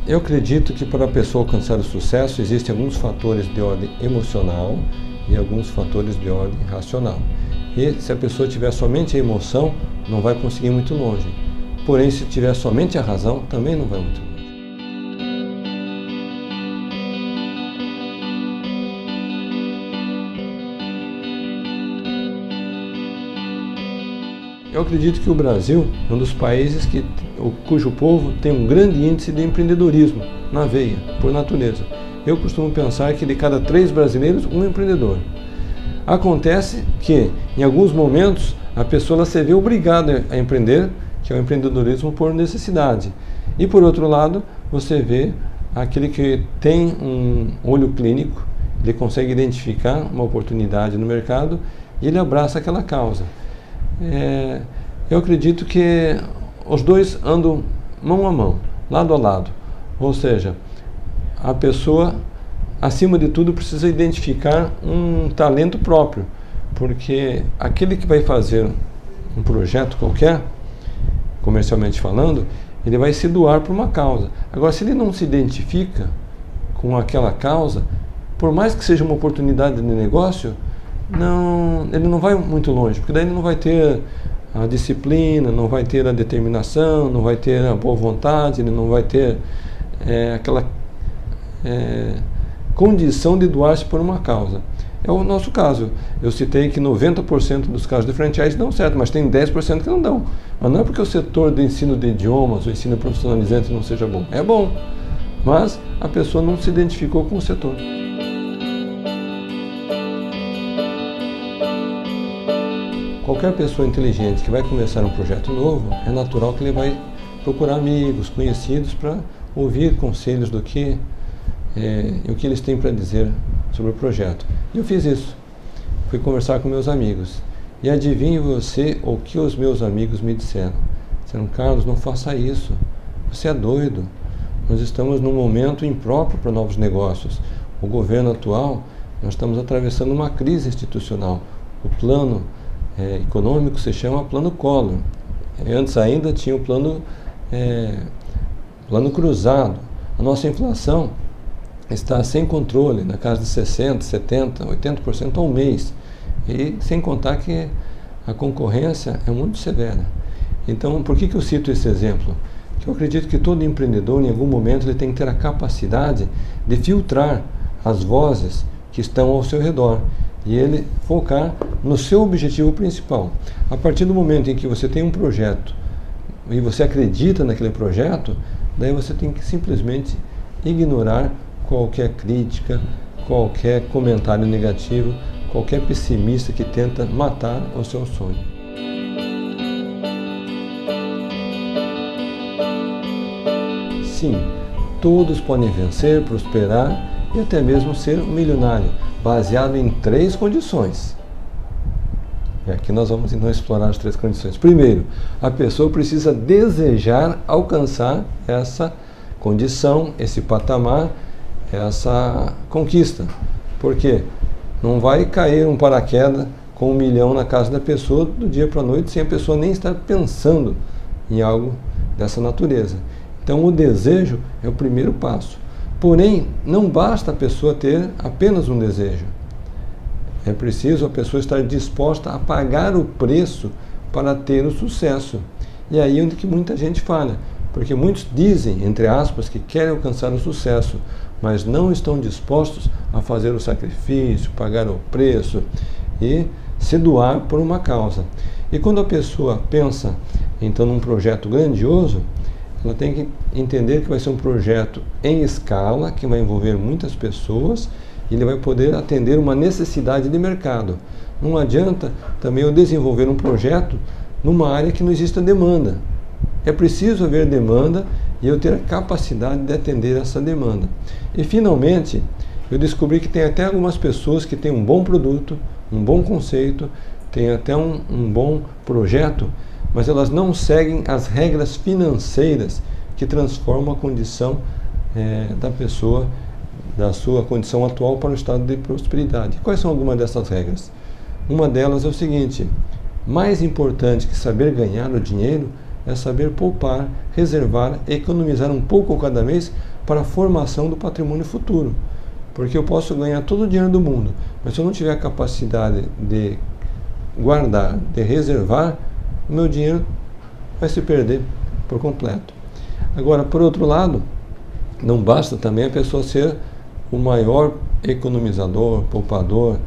Eu acredito que para a pessoa alcançar o sucesso existem alguns fatores de ordem emocional e alguns fatores de ordem racional. E se a pessoa tiver somente a emoção, não vai conseguir muito longe. Porém, se tiver somente a razão, também não vai muito longe. Eu acredito que o Brasil é um dos países cujo povo tem um grande índice de empreendedorismo na veia, por natureza. Eu costumo pensar que de cada 3 brasileiros, um é empreendedor. Acontece que, em alguns momentos, a pessoa se vê obrigada a empreender, que é o empreendedorismo por necessidade. E, por outro lado, você vê aquele que tem um olho clínico, ele consegue identificar uma oportunidade no mercado e ele abraça aquela causa. Eu acredito que os dois andam mão a mão, lado a lado. Ou seja, a pessoa, acima de tudo, precisa identificar um talento próprio, porque aquele que vai fazer um projeto qualquer, comercialmente falando, ele vai se doar por uma causa. Agora, se ele não se identifica com aquela causa, por mais que seja uma oportunidade de negócio, ele não vai muito longe, porque daí ele não vai ter a disciplina, não vai ter a determinação, não vai ter a boa vontade, ele não vai ter aquela condição de doar-se por uma causa. É o nosso caso. Eu citei que 90% dos casos de franchise dão certo, mas tem 10% que não dão. Mas não é porque o setor do ensino de idiomas, o ensino profissionalizante não seja bom. É bom, mas a pessoa não se identificou com o setor. Qualquer pessoa inteligente que vai começar um projeto novo, é natural que ele vai procurar amigos, conhecidos, para ouvir conselhos do que o que eles têm para dizer sobre o projeto. E eu fiz isso. Fui conversar com meus amigos. E adivinhe você o que os meus amigos me disseram. Disseram: Carlos, não faça isso. Você é doido. Nós estamos num momento impróprio para novos negócios. O governo atual, nós estamos atravessando uma crise institucional. O plano econômico se chama Plano Collor. Antes ainda tinha o plano cruzado. A nossa inflação está sem controle, na casa de 60%, 70%, 80% ao mês. E sem contar que a concorrência é muito severa. Então, por que eu cito esse exemplo? Que eu acredito que todo empreendedor, em algum momento, ele tem que ter a capacidade de filtrar as vozes que estão ao seu redor e ele focar no seu objetivo principal. A partir do momento em que você tem um projeto e você acredita naquele projeto, daí você tem que simplesmente ignorar qualquer crítica, qualquer comentário negativo, qualquer pessimista que tenta matar o seu sonho. Sim, todos podem vencer, prosperar e até mesmo ser um milionário, baseado em 3 condições. E aqui nós vamos então explorar as 3 condições. Primeiro, a pessoa precisa desejar alcançar essa condição, esse patamar, essa conquista. Por quê? Não vai cair um paraquedas com 1 milhão na casa da pessoa do dia para a noite sem a pessoa nem estar pensando em algo dessa natureza. Então o desejo é o primeiro passo. Porém, não basta a pessoa ter apenas um desejo. É preciso a pessoa estar disposta a pagar o preço para ter o sucesso. E aí é onde que muita gente falha. Porque muitos dizem, entre aspas, que querem alcançar o sucesso, mas não estão dispostos a fazer o sacrifício, pagar o preço e se doar por uma causa. E quando a pessoa pensa, então, num projeto grandioso, ela tem que entender que vai ser um projeto em escala, que vai envolver muitas pessoas, e ele vai poder atender uma necessidade de mercado. Não adianta também eu desenvolver um projeto numa área que não exista demanda. É preciso haver demanda e eu ter a capacidade de atender essa demanda. E finalmente, eu descobri que tem até algumas pessoas que têm um bom produto, um bom conceito, têm até um bom projeto, mas elas não seguem as regras financeiras que transformam a condição da pessoa, da sua condição atual para o estado de prosperidade. Quais são algumas dessas regras? Uma delas é o seguinte: mais importante que saber ganhar o dinheiro é saber poupar, reservar, economizar um pouco cada mês para a formação do patrimônio futuro. Porque eu posso ganhar todo o dinheiro do mundo, mas se eu não tiver a capacidade de guardar, de reservar, o meu dinheiro vai se perder por completo. Agora, por outro lado, não basta também a pessoa ser o maior economizador, poupador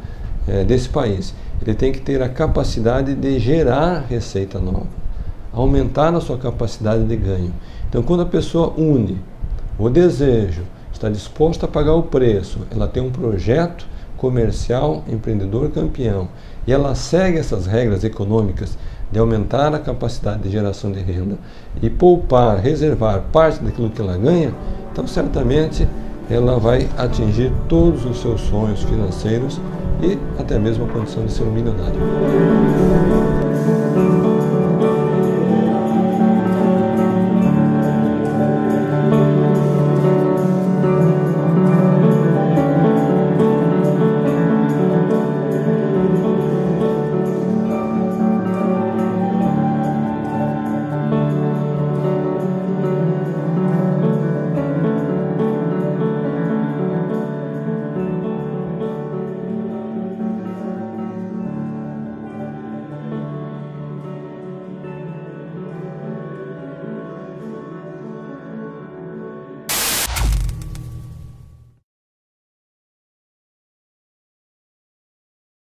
desse país. Ele tem que ter a capacidade de gerar receita nova, aumentar a sua capacidade de ganho. Então, quando a pessoa une o desejo, está disposta a pagar o preço, ela tem um projeto comercial, empreendedor campeão, e ela segue essas regras econômicas de aumentar a capacidade de geração de renda e poupar, reservar parte daquilo que ela ganha, então certamente ela vai atingir todos os seus sonhos financeiros e até mesmo a condição de ser um milionário.